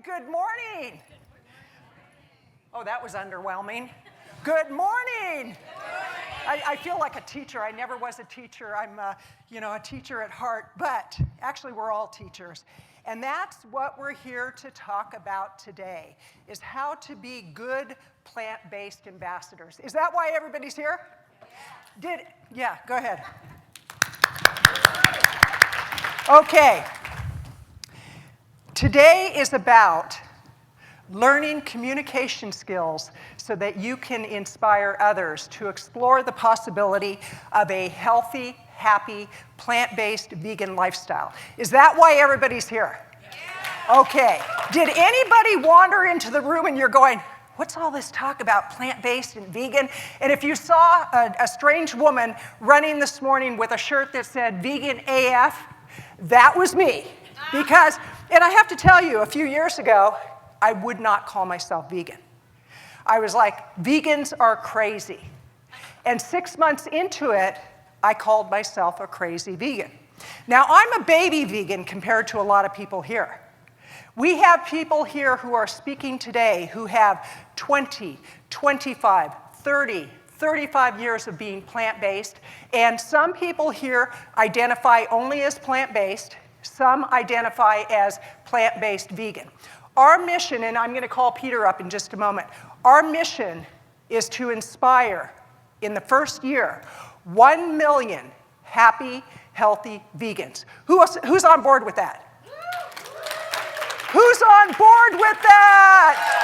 Good morning. Oh, that was underwhelming. Good morning. I feel like a teacher. I never was a teacher. I'm, a teacher at heart, but actually we're all teachers. And that's what we're here to talk about today, is how to be good plant-based ambassadors. Is that why everybody's here? Yeah, go ahead. Okay. Today is about learning communication skills so that you can inspire others to explore the possibility of a healthy, happy, plant-based vegan lifestyle. Is that why everybody's here? Yeah. Okay. Did anybody wander into the room and you're going, what's all this talk about plant-based and vegan? And if you saw a strange woman running this morning with a shirt that said vegan AF, that was me. Because, and I have to tell you, a few years ago, I would not call myself vegan. I was like, vegans are crazy. And 6 months into it, I called myself a crazy vegan. Now, I'm a baby vegan compared to a lot of people here. We have people here who are speaking today who have 20, 25, 30, 35 years of being plant-based, and some people here identify only as plant-based, some identify as plant-based vegan. Our mission, and I'm going to call Peter up in just a moment, our mission is to inspire, in the first year, 1 million happy, healthy vegans. Who's on board with that? Who's on board with that?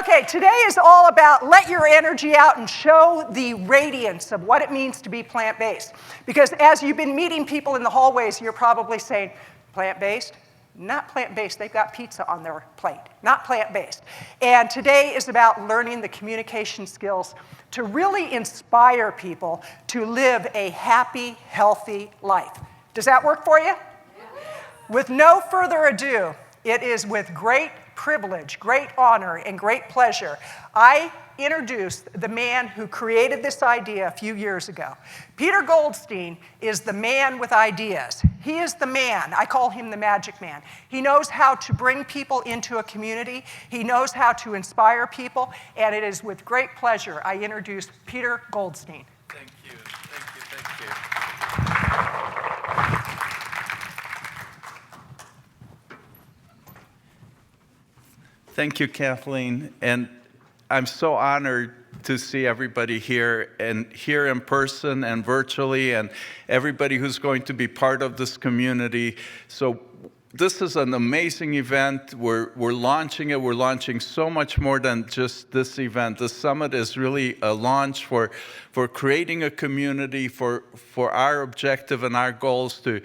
Okay, today is all about let your energy out and show the radiance of what it means to be plant-based. Because as you've been meeting people in the hallways, you're probably saying, plant-based? Not plant-based, they've got pizza on their plate. Not plant-based. And today is about learning the communication skills to really inspire people to live a happy, healthy life. Does that work for you? With no further ado, it is with great privilege, great honor, and great pleasure, I introduce the man who created this idea a few years ago. Peter Goldstein is the man with ideas. He is the man. I call him the magic man. He knows how to bring people into a community. He knows how to inspire people, and it is with great pleasure I introduce Peter Goldstein. Thank you. Thank you, Kathleen, and I'm so honored to see everybody here, and here in person and virtually, and everybody who's going to be part of this community. So this is an amazing event. We're launching it. We're launching so much more than just this event. The summit is really a launch for creating a community, for our objective and our goals to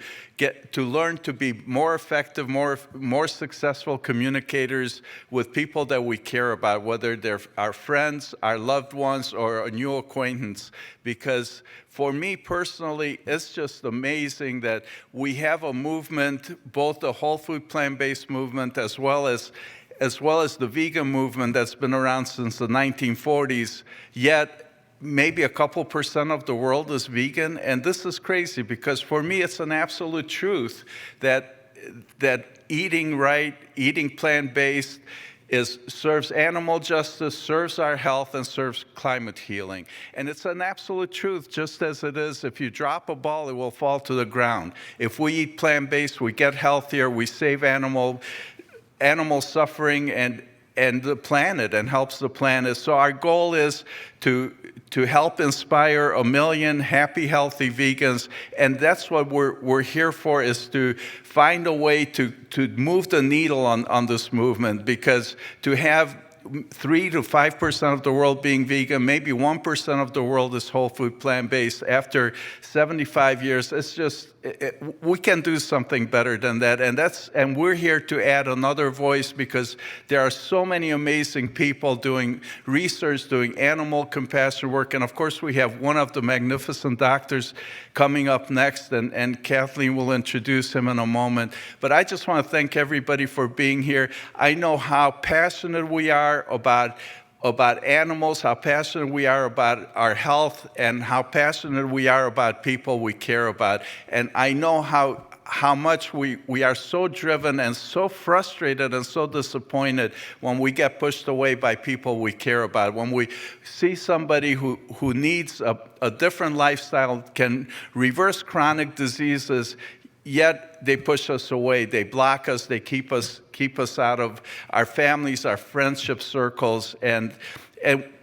learn to be more effective, more successful communicators with people that we care about, whether they're our friends, our loved ones, or a new acquaintance. Because for me personally, it's just amazing that we have a movement, both the whole food plant-based movement as well as the vegan movement that's been around since the 1940s, yet maybe a couple % of the world is vegan. And this is crazy because for me, it's an absolute truth that eating right, eating plant-based serves animal justice, serves our health, and serves climate healing. And it's an absolute truth, just as it is. If you drop a ball, it will fall to the ground. If we eat plant-based, we get healthier, we save animal suffering and the planet, and helps the planet. So our goal is to help inspire 1 million happy, healthy vegans, and that's what we're here for, is to find a way to move the needle on this movement, because to have 3 to 5% of the world being vegan, maybe 1% of the world is whole food plant-based. After 75 years, it's just, we can do something better than that. And we're here to add another voice, because there are so many amazing people doing research, doing animal compassion work. And of course, we have one of the magnificent doctors coming up next, and Kathleen will introduce him in a moment. But I just want to thank everybody for being here. I know how passionate we are about animals, how passionate we are about our health, and how passionate we are about people we care about. And I know how how much we are so driven and so frustrated and so disappointed when we get pushed away by people we care about. When we see somebody who needs a different lifestyle, can reverse chronic diseases, yet they push us away. They block us. They keep us out of our families, our friendship circles, and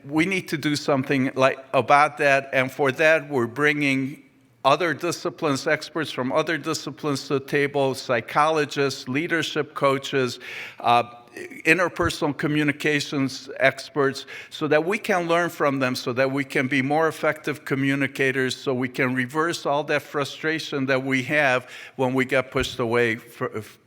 we need to do something about that. And for that, we're bringing other disciplines, experts from other disciplines to the table, psychologists, leadership coaches, interpersonal communications experts, so that we can learn from them, so that we can be more effective communicators, so we can reverse all that frustration that we have when we get pushed away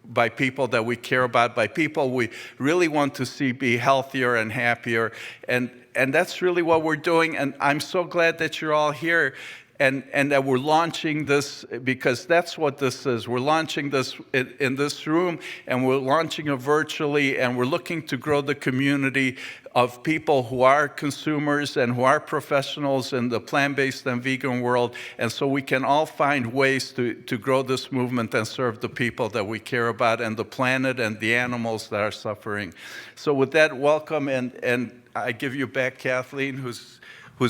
by people that we care about, by people we really want to see be healthier and happier. And that's really what we're doing. And I'm so glad that you're all here. And that we're launching this, because that's what this is. We're launching this in this room, and we're launching it virtually, and we're looking to grow the community of people who are consumers and who are professionals in the plant-based and vegan world. And so we can all find ways to grow this movement and serve the people that we care about, and the planet and the animals that are suffering. So with that, welcome, and I give you back Kathleen, who's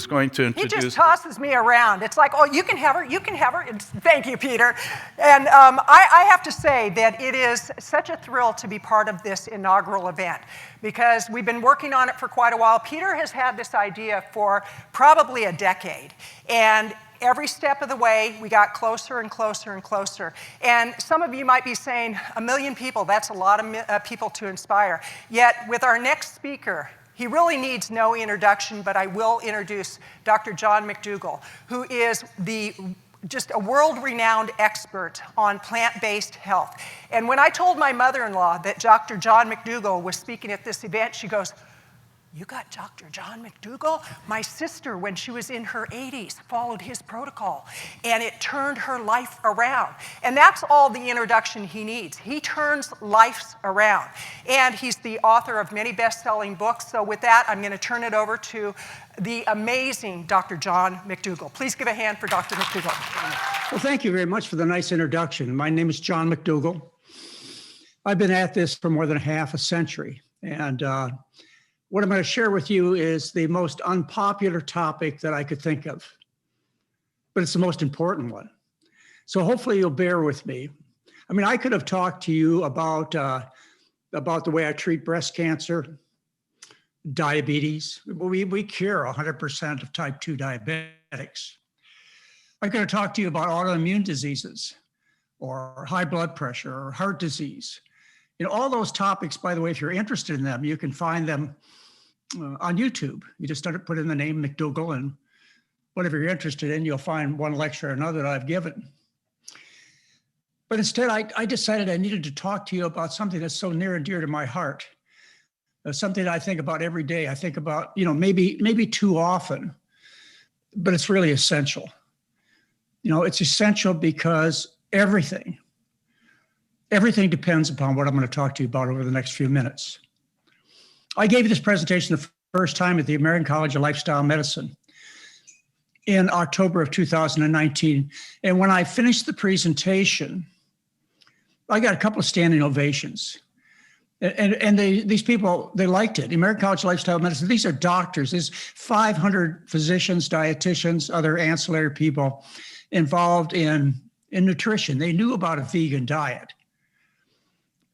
going to introduce. He just tosses me around. It's like, oh, you can have her, you can have her. Thank you, Peter. And I have to say that it is such a thrill to be part of this inaugural event, because we've been working on it for quite a while. Peter has had this idea for probably a decade. And every step of the way, we got closer and closer and closer. And some of you might be saying, 1 million people, that's a lot of people to inspire. Yet with our next speaker, he really needs no introduction, but I will introduce Dr. John McDougall, who is just a world-renowned expert on plant-based health. And when I told my mother-in-law that Dr. John McDougall was speaking at this event, she goes, "You got Dr. John McDougall?" My sister, when she was in her 80s, followed his protocol, and it turned her life around. And that's all the introduction he needs. He turns lives around. And he's the author of many best-selling books. So with that, I'm going to turn it over to the amazing Dr. John McDougall. Please give a hand for Dr. McDougall. Well, thank you very much for the nice introduction. My name is John McDougall. I've been at this for more than half a century. And what I'm going to share with you is the most unpopular topic that I could think of, but it's the most important one. So hopefully you'll bear with me. I mean, I could have talked to you about the way I treat breast cancer, diabetes. We cure 100% of type 2 diabetics. I could have talked to you about autoimmune diseases, or high blood pressure, or heart disease. You know, all those topics, by the way, if you're interested in them, you can find them on YouTube. You just put in the name McDougall, and whatever you're interested in, you'll find one lecture or another that I've given. But instead, I decided I needed to talk to you about something that's so near and dear to my heart. Something that I think about every day. I think about, maybe too often, but it's really essential. It's essential because everything depends upon what I'm going to talk to you about over the next few minutes. I gave this presentation the first time at the American College of Lifestyle Medicine in October of 2019. And when I finished the presentation, I got a couple of standing ovations. And these people, they liked it. The American College of Lifestyle Medicine, these are doctors. There's 500 physicians, dietitians, other ancillary people involved in nutrition. They knew about a vegan diet.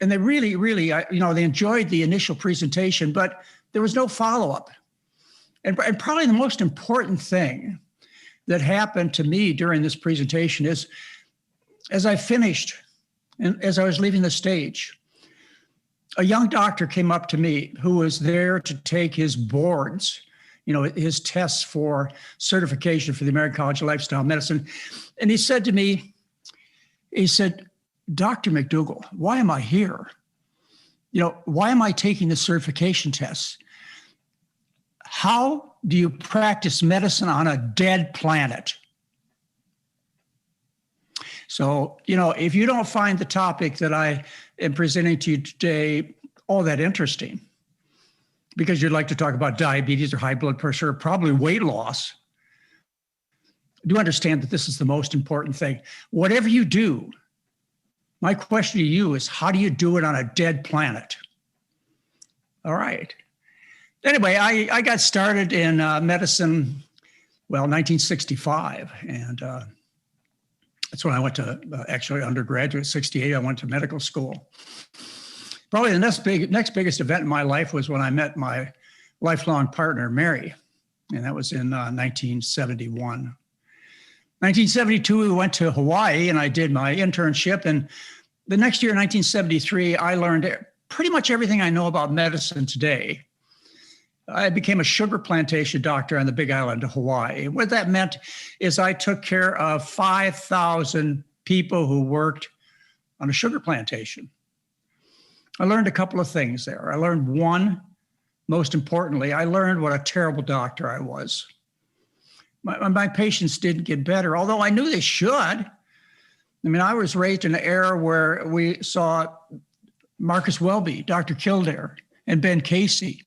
And they really, they enjoyed the initial presentation, but there was no follow-up. And probably the most important thing that happened to me during this presentation is, as I finished and as I was leaving the stage, a young doctor came up to me who was there to take his boards, his tests for certification for the American College of Lifestyle Medicine. And he said to me, "Dr. McDougall, why am I here? Why am I taking the certification tests? How do you practice medicine on a dead planet?" So, if you don't find the topic that I am presenting to you today all that interesting, because you'd like to talk about diabetes or high blood pressure, or probably weight loss, do understand that this is the most important thing. Whatever you do, My question to you is, how do you do it on a dead planet? All right. Anyway, I got started in medicine, 1965. And that's when I went to actually undergraduate. 68, I went to medical school. Probably the next biggest event in my life was when I met my lifelong partner, Mary. And that was in 1971. 1972, we went to Hawaii and I did my internship. And the next year, 1973, I learned pretty much everything I know about medicine today. I became a sugar plantation doctor on the Big Island of Hawaii. What that meant is I took care of 5,000 people who worked on a sugar plantation. I learned a couple of things there. I learned one, most importantly, I learned what a terrible doctor I was. My patients didn't get better, although I knew they should. I mean, I was raised in an era where we saw Marcus Welby, Dr. Kildare, and Ben Casey.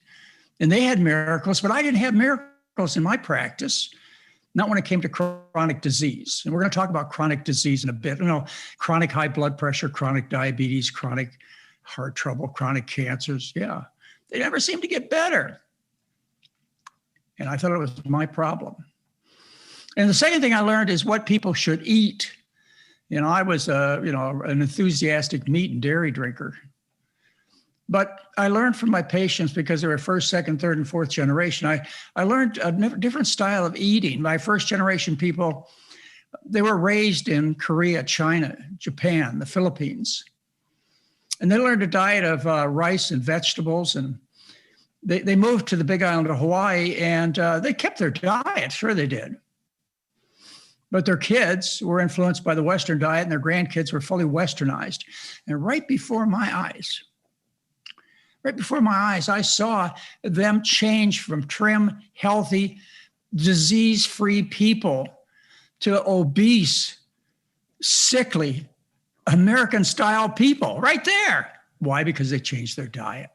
And they had miracles, but I didn't have miracles in my practice, not when it came to chronic disease. And we're going to talk about chronic disease in a bit. Chronic high blood pressure, chronic diabetes, chronic heart trouble, chronic cancers. Yeah, they never seemed to get better. And I thought it was my problem. And the second thing I learned is what people should eat. I was an enthusiastic meat and dairy drinker. But I learned from my patients, because they were first, second, third, and fourth generation, I learned a different style of eating. My first generation people, they were raised in Korea, China, Japan, the Philippines. And they learned a diet of rice and vegetables. And they moved to the Big Island of Hawaii, and they kept their diet. Sure, they did. But their kids were influenced by the Western diet, and their grandkids were fully Westernized. And right before my eyes, I saw them change from trim, healthy, disease-free people to obese, sickly, American-style people right there. Why? Because they changed their diet.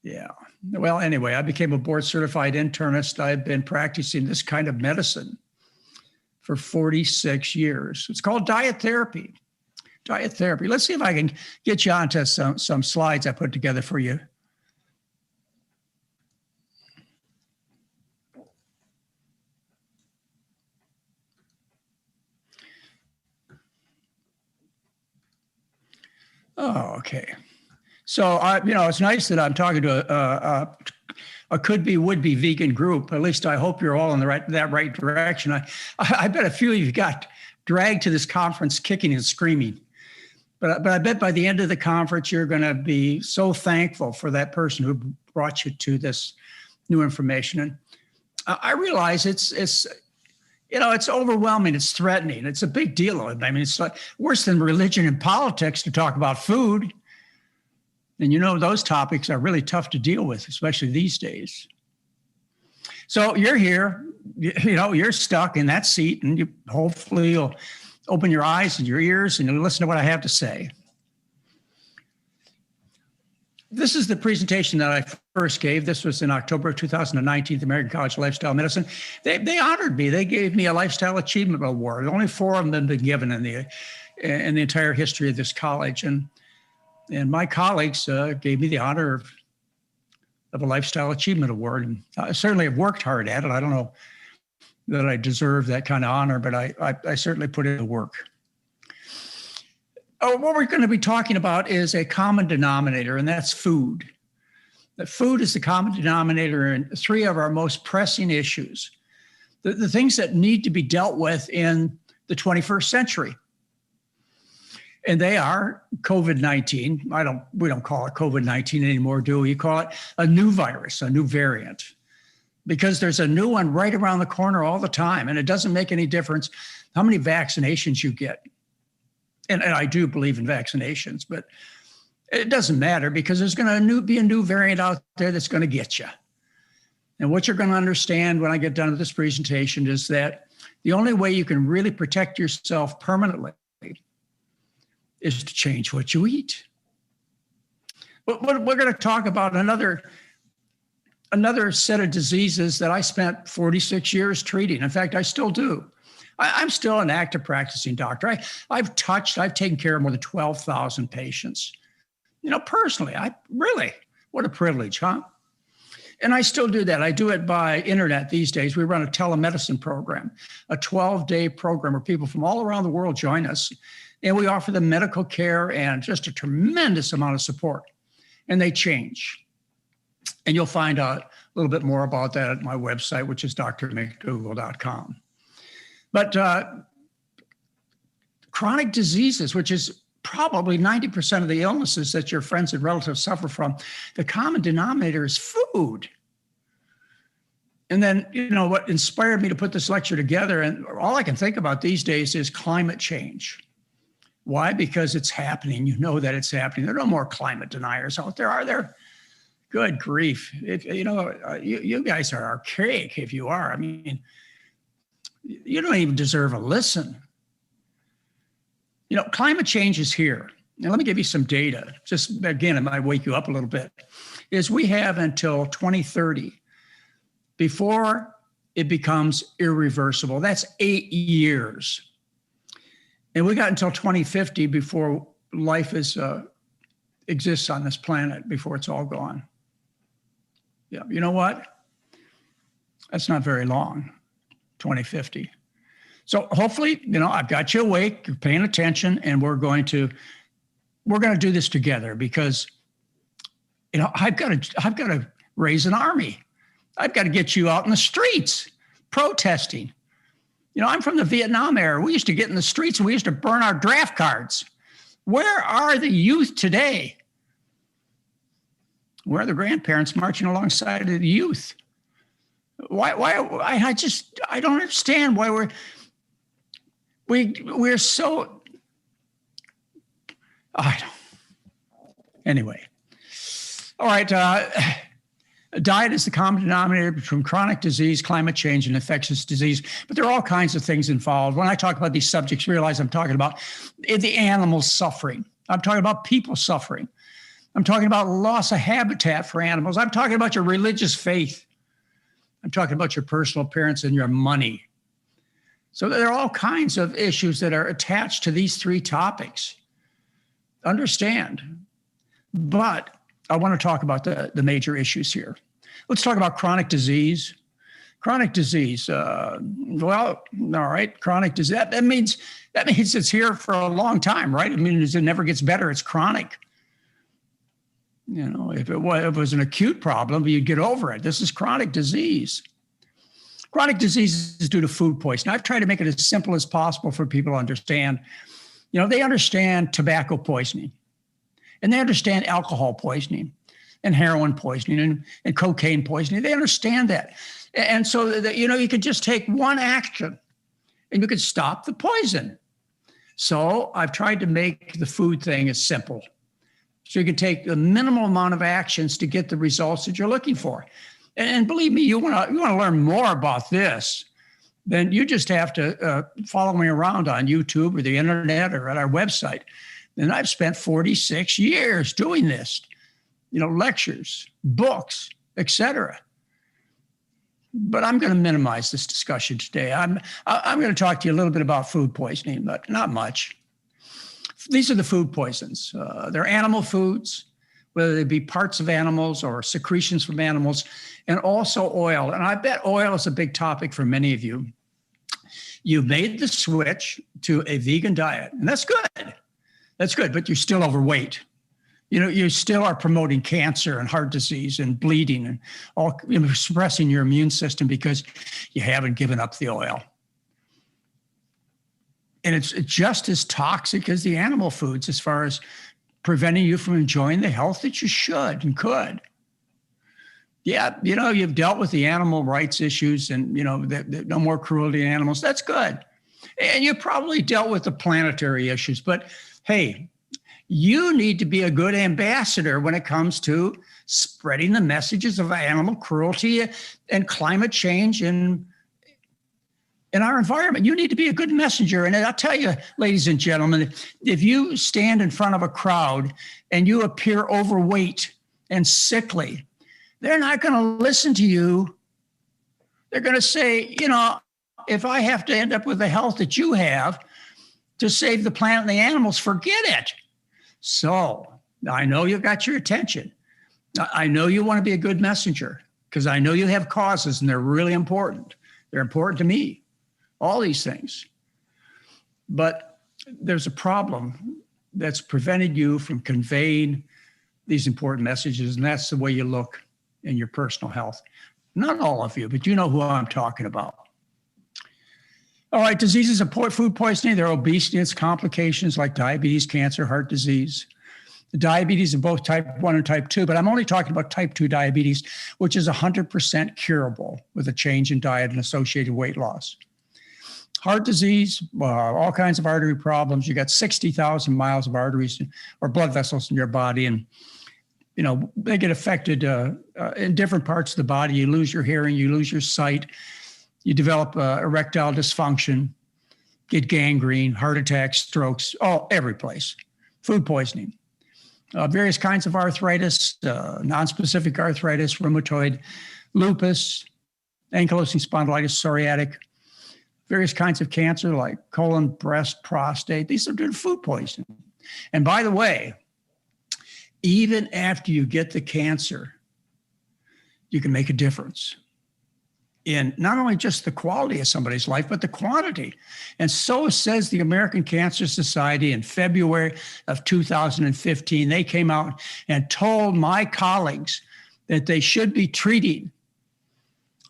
Yeah. Well, anyway, I became a board-certified internist. I've been practicing this kind of medicine for 46 years. It's called diet therapy. Diet therapy. Let's see if I can get you onto some slides I put together for you. Oh, okay. So, it's nice that I'm talking to a could-be, would-be vegan group. At least I hope you're all in that right direction. I bet a few of you got dragged to this conference kicking and screaming. But I bet by the end of the conference, you're going to be so thankful for that person who brought you to this new information. And I realize it's overwhelming. It's threatening. It's a big deal. I mean, it's like worse than religion and politics to talk about food. And those topics are really tough to deal with, especially these days. So you're here, you're stuck in that seat, and hopefully you'll open your eyes and your ears and you'll listen to what I have to say. This is the presentation that I first gave. This was in October of 2019, the American College of Lifestyle Medicine. They honored me. They gave me a Lifestyle Achievement Award. Only 4 of them have been given in the entire history of this college. And my colleagues gave me the honor of a Lifestyle Achievement Award. And I certainly have worked hard at it. I don't know that I deserve that kind of honor, but I certainly put in the work. What we're going to be talking about is a common denominator, and that's food. That food is the common denominator in 3 of our most pressing issues, the things that need to be dealt with in the 21st century. And they are COVID-19. We don't call it COVID-19 anymore, do we? You call it a new virus, a new variant, because there's a new one right around the corner all the time. And it doesn't make any difference how many vaccinations you get. And I do believe in vaccinations, but it doesn't matter, because there's going to be a new variant out there that's going to get you. And what you're going to understand when I get done with this presentation is that the only way you can really protect yourself permanently is to change what you eat. But we're going to talk about another set of diseases that I spent 46 years treating. In fact, I still do. I'm still an active practicing doctor. I've taken care of more than 12,000 patients. Personally, what a privilege, huh? And I still do that. I do it by internet these days. We run a telemedicine program, a 12-day program where people from all around the world join us. And we offer them medical care and just a tremendous amount of support. And they change. And you'll find out a little bit more about that at my website, which is drmcdougall.com. But chronic diseases, which is probably 90% of the illnesses that your friends and relatives suffer from, the common denominator is food. And then, what inspired me to put this lecture together, and all I can think about these days is climate change. Why? Because it's happening. You know that it's happening. There are no more climate deniers out there, are there? Good grief. You guys are archaic if you are. I mean, you don't even deserve a listen. Climate change is here. Now, let me give you some data. Just, again, it might wake you up a little bit. Is we have until 2030 before it becomes irreversible. That's 8 years. And we got until 2050 before life exists on this planet, before it's all gone. Yeah, you know what? That's not very long, 2050. So hopefully, I've got you awake, you're paying attention, and we're going to do this together because, I've got to raise an army. I've got to get you out in the streets protesting. I'm from the Vietnam era. We used to get in the streets and we used to burn our draft cards. Where are the youth today? Where are the grandparents marching alongside of the youth? Why? I don't understand why we're so, anyway. All right. Diet is the common denominator between chronic disease, climate change, and infectious disease. But there are all kinds of things involved. When I talk about these subjects, realize I'm talking about the animals suffering. I'm talking about people suffering. I'm talking about loss of habitat for animals. I'm talking about your religious faith. I'm talking about your personal appearance and your money. So there are all kinds of issues that are attached to these three topics. Understand. But I want to talk about the major issues here. Let's talk about chronic disease. Chronic disease. All right, chronic disease. That means it's here for a long time, right? It means it never gets better. It's chronic. If it was an acute problem, you'd get over it. This is chronic disease. Chronic disease is due to food poisoning. I've tried to make it as simple as possible for people to understand. They understand tobacco poisoning, and they understand alcohol poisoning, and heroin poisoning, and cocaine poisoning. They understand that. And so that, you could just take one action and you could stop the poison. So I've tried to make the food thing as simple. So you can take the minimal amount of actions to get the results that you're looking for. And believe me, you want to learn more about this, then you just have to follow me around on YouTube or the internet or at our website. And I've spent 46 years doing this, lectures, books, etc. But I'm going to minimize this discussion today. I'm going to talk to you a little bit about food poisoning, but not much. These are the food poisons. They're animal foods, whether they be parts of animals or secretions from animals, and also oil. And I bet oil is a big topic for many of you. You've made the switch to a vegan diet, and that's good. That's good, but you're still overweight. You still are promoting cancer and heart disease and bleeding and all, suppressing your immune system because you haven't given up the oil. And it's just as toxic as the animal foods as far as preventing you from enjoying the health that you should and could. Yeah, you've dealt with the animal rights issues and, no more cruelty to animals. That's good. And you probably dealt with the planetary issues. But hey, you need to be a good ambassador when it comes to spreading the messages of animal cruelty and climate change and in our environment. You need to be a good messenger. And I'll tell you, ladies and gentlemen, if you stand in front of a crowd and you appear overweight and sickly, they're not going to listen to you. They're going to say, if I have to end up with the health that you have to save the planet and the animals, forget it. So I know you got your attention. I know you want to be a good messenger because I know you have causes and they're really important. They're important to me, all these things. But there's a problem that's prevented you from conveying these important messages, and that's the way you look in your personal health. Not all of you, but you know who I'm talking about. All right, diseases of food poisoning, there are obesity and its complications like diabetes, cancer, heart disease. The diabetes of both type 1 and type 2, but I'm only talking about type 2 diabetes, which is 100% curable with a change in diet and associated weight loss. Heart disease, all kinds of artery problems. You got 60,000 miles of arteries or blood vessels in your body, and they get affected in different parts of the body. You lose your hearing, you lose your sight, you develop erectile dysfunction, get gangrene, heart attacks, strokes, every place. Food poisoning. Various kinds of arthritis, nonspecific arthritis, rheumatoid, lupus, ankylosing spondylitis, psoriatic, various kinds of cancer like colon, breast, prostate. These are due to food poisoning. And by the way, even after you get the cancer, you can make a difference in not only just the quality of somebody's life, but the quantity. And so says the American Cancer Society in February of 2015. They came out and told my colleagues that they should be treating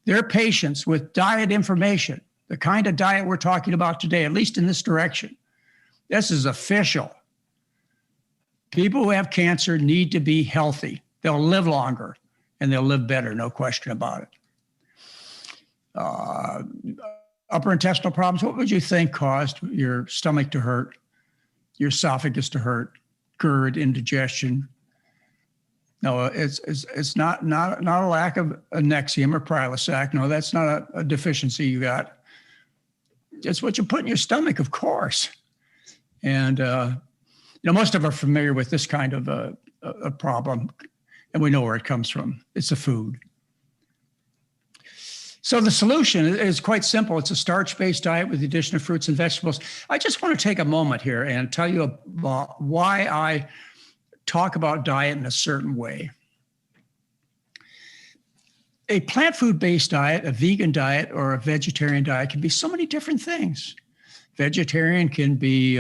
their patients with diet information, the kind of diet we're talking about today, at least in this direction. This is official. People who have cancer need to be healthy. They'll live longer and they'll live better, no question about it. Upper intestinal problems, what would you think caused your stomach to hurt, your esophagus to hurt, GERD, indigestion? No, it's not a lack of Nexium or Prilosec. No, that's not a deficiency you got. It's what you put in your stomach, of course. And most of us are familiar with this kind of a problem, and we know where it comes from. It's the food. So the solution is quite simple. It's a starch-based diet with the addition of fruits and vegetables. I just want to take a moment here and tell you about why I talk about diet in a certain way. A plant food-based diet, a vegan diet, or a vegetarian diet can be so many different things. Vegetarian can be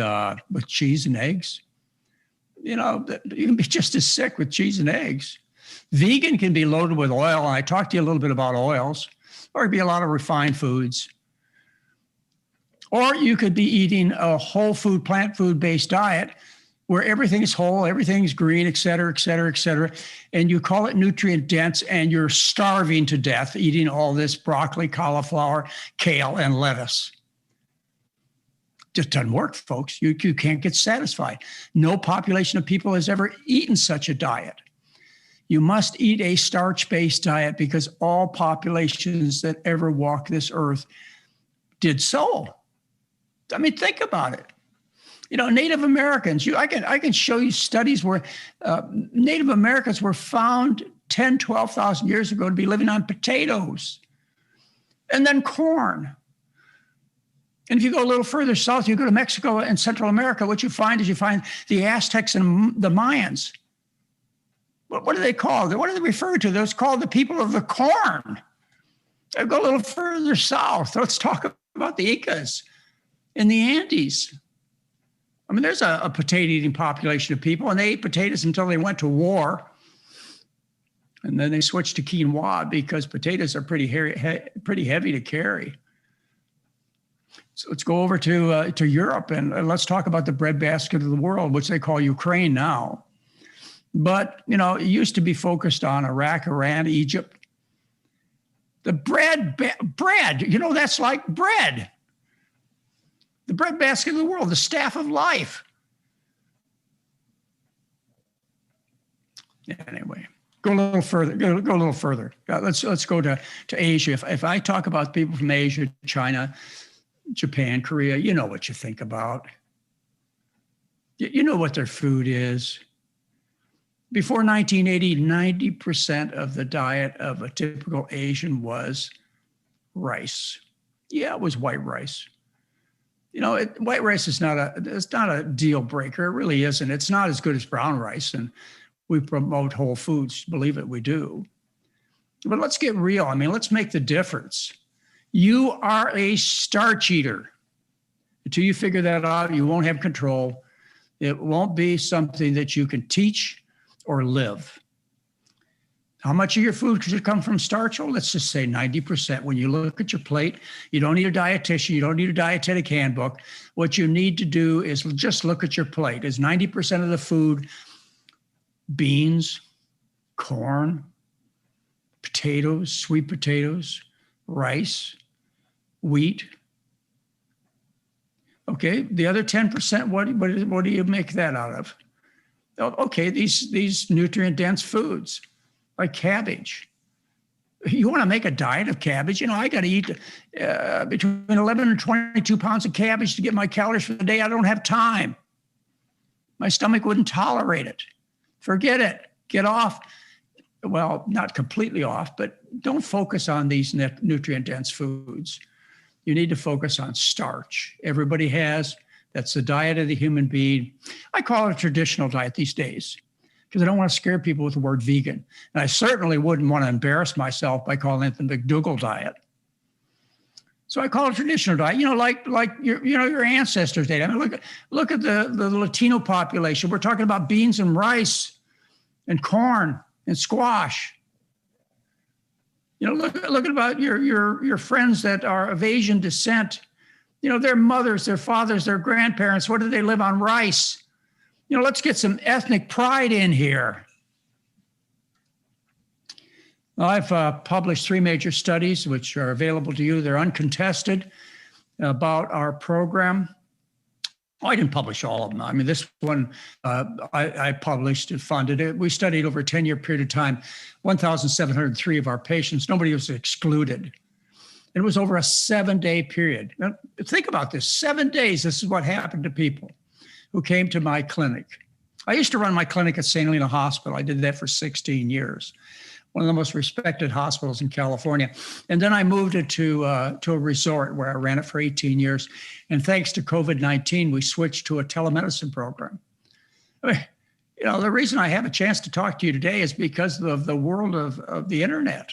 with cheese and eggs. You can be just as sick with cheese and eggs. Vegan can be loaded with oil, and I talked to you a little bit about oils. Or it'd be a lot of refined foods. Or you could be eating a whole food, plant food-based diet where everything is whole, everything's green, et cetera, et cetera, et cetera. And you call it nutrient dense and you're starving to death eating all this broccoli, cauliflower, kale, and lettuce. Just doesn't work, folks. You can't get satisfied. No population of people has ever eaten such a diet. You must eat a starch-based diet because all populations that ever walked this earth did so. I mean, think about it. Native Americans, I can show you studies where Native Americans were found 10, 12,000 years ago to be living on potatoes and then corn. And if you go a little further south, you go to Mexico and Central America, what you find the Aztecs and the Mayans. What are they called? What are they referred to? Those called the people of the corn. Go a little further south. Let's talk about the Incas in the Andes. I mean, there's a potato-eating population of people, and they ate potatoes until they went to war. And then they switched to quinoa because potatoes are pretty heavy to carry. So let's go over to Europe, and let's talk about the breadbasket of the world, which they call Ukraine now. But, it used to be focused on Iraq, Iran, Egypt. The bread, that's like bread. The breadbasket of the world, the staff of life. Anyway, go a little further. Go a little further. Let's go to Asia. If I talk about people from Asia, China, Japan, Korea, you know what you think about. You know what their food is. Before 1980, 90% of the diet of a typical Asian was rice. Yeah, it was white rice. White rice is it's not a deal breaker. It really isn't. It's not as good as brown rice, and we promote whole foods. Believe it, we do. But let's get real. I mean, let's make the difference. You are a starch eater. Until you figure that out, you won't have control. It won't be something that you can teach or live. How much of your food should come from starch? Well, let's just say 90%. When you look at your plate, you don't need a dietitian. You don't need a dietetic handbook. What you need to do is just look at your plate. Is 90% of the food beans, corn, potatoes, sweet potatoes, rice, wheat? Okay, the other 10%, what do you make that out of? Okay, these nutrient-dense foods, like cabbage. You want to make a diet of cabbage? I got to eat between 11 and 22 pounds of cabbage to get my calories for the day. I don't have time. My stomach wouldn't tolerate it. Forget it. Get off. Well, not completely off, but don't focus on these nutrient-dense foods. You need to focus on starch. Everybody has. That's the diet of the human being. I call it a traditional diet these days because I don't want to scare people with the word vegan. And I certainly wouldn't want to embarrass myself by calling it the McDougall diet. So I call it traditional diet, like your ancestors did. I mean, look at the Latino population. We're talking about beans and rice and corn and squash. Look about your friends that are of Asian descent. Their mothers, their fathers, their grandparents, what do they live on? Rice. Let's get some ethnic pride in here. Well, I've published 3 major studies, which are available to you. They're uncontested about our program. Oh, I didn't publish all of them. I mean, this one I published and funded it. We studied over a 10-year period of time, 1,703 of our patients. Nobody was excluded. It was over a 7-day period. Now, think about this, 7 days. This is what happened to people who came to my clinic. I used to run my clinic at St. Helena Hospital. I did that for 16 years, one of the most respected hospitals in California. And then I moved it to a resort where I ran it for 18 years. And thanks to COVID-19, we switched to a telemedicine program. I mean, the reason I have a chance to talk to you today is because of the world of the internet.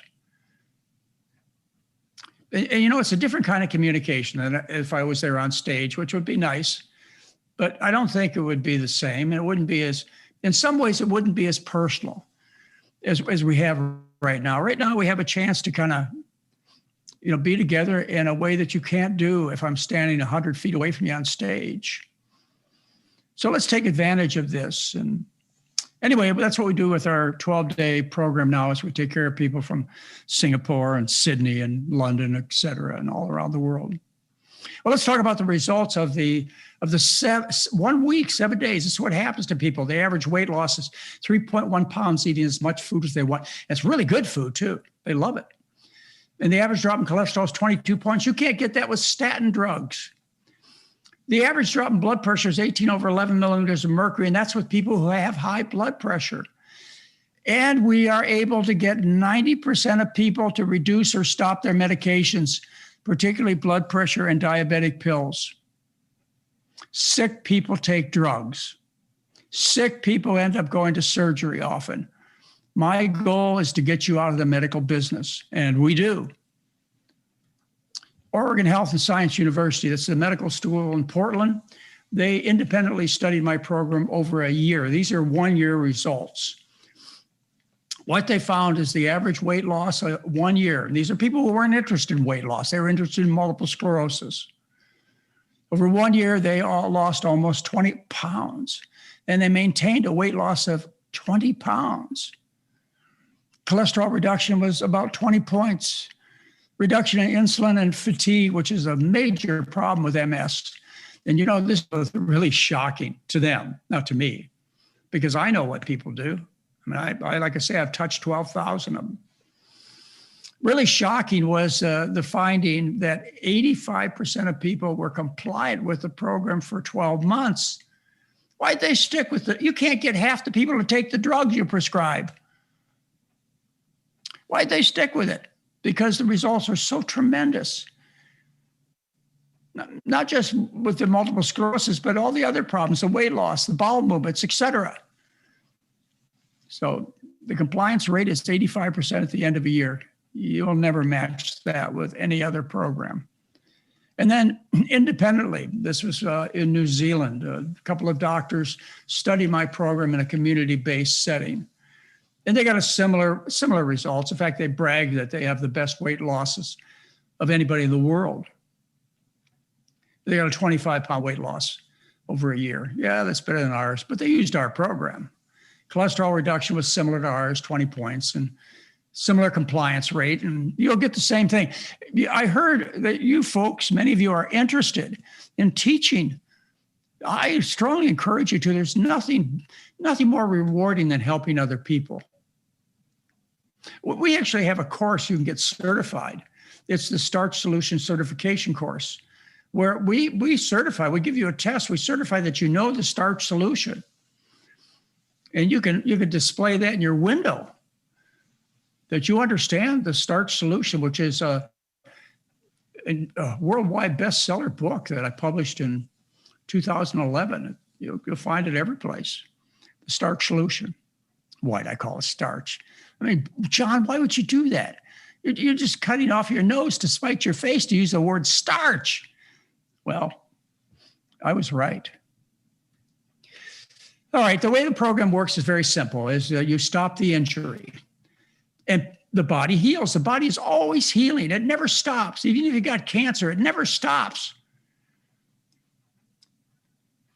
And it's a different kind of communication than if I was there on stage, which would be nice, but I don't think it would be the same. And it wouldn't be in some ways, it wouldn't be as personal as we have right now. Right now, we have a chance to kind of, be together in a way that you can't do if I'm standing 100 feet away from you on stage. So let's take advantage of this. And anyway, that's what we do with our 12-day program now is we take care of people from Singapore and Sydney and London, et cetera, and all around the world. Well, let's talk about the results of the 1 week, 7 days. This is what happens to people. The average weight loss is 3.1 pounds eating as much food as they want. It's really good food, too. They love it. And the average drop in cholesterol is 22 points. You can't get that with statin drugs. The average drop in blood pressure is 18 over 11 millimeters of mercury, and that's with people who have high blood pressure. And we are able to get 90% of people to reduce or stop their medications, particularly blood pressure and diabetic pills. Sick people take drugs. Sick people end up going to surgery often. My goal is to get you out of the medical business, and we do. Oregon Health and Science University, that's the medical school in Portland, they independently studied my program over a year. These are 1-year results. What they found is the average weight loss 1 year. And these are people who weren't interested in weight loss. They were interested in multiple sclerosis. Over 1 year, they all lost almost 20 pounds. And they maintained a weight loss of 20 pounds. Cholesterol reduction was about 20 points. Reduction in insulin and fatigue, which is a major problem with MS. And this was really shocking to them, not to me, because I know what people do. I mean, I like I say, I've touched 12,000 of them. Really shocking was the finding that 85% of people were compliant with the program for 12 months. Why'd they stick with it? You can't get half the people to take the drugs you prescribe. Why'd they stick with it? Because the results are so tremendous. not just with the multiple sclerosis, but all the other problems, the weight loss, the bowel movements, et cetera. So the compliance rate is 85% at the end of a year. You'll never match that with any other program. And then independently, this was in New Zealand, a couple of doctors studied my program in a community-based setting. And they got a similar results. In fact, they bragged that they have the best weight losses of anybody in the world. They got a 25-pound weight loss over a year. Yeah, that's better than ours, but they used our program. Cholesterol reduction was similar to ours, 20 points, and similar compliance rate, and you'll get the same thing. I heard that you folks, many of you are interested in teaching. I strongly encourage you to. There's nothing more rewarding than helping other people. We actually have a course you can get certified. It's the Starch Solution Certification course, where we certify, we give you a test, we certify that you know the starch solution. And you can display that in your window, that you understand the starch solution, which is a worldwide bestseller book that I published in 2011. You'll find it every place. The starch solution. Why'd I call it starch? I mean, John, why would you do that? You're just cutting off your nose to spite your face to use the word starch. Well, I was right. All right, the way the program works is very simple, is you stop the injury and the body heals. The body is always healing. It never stops. Even if you got cancer, it never stops.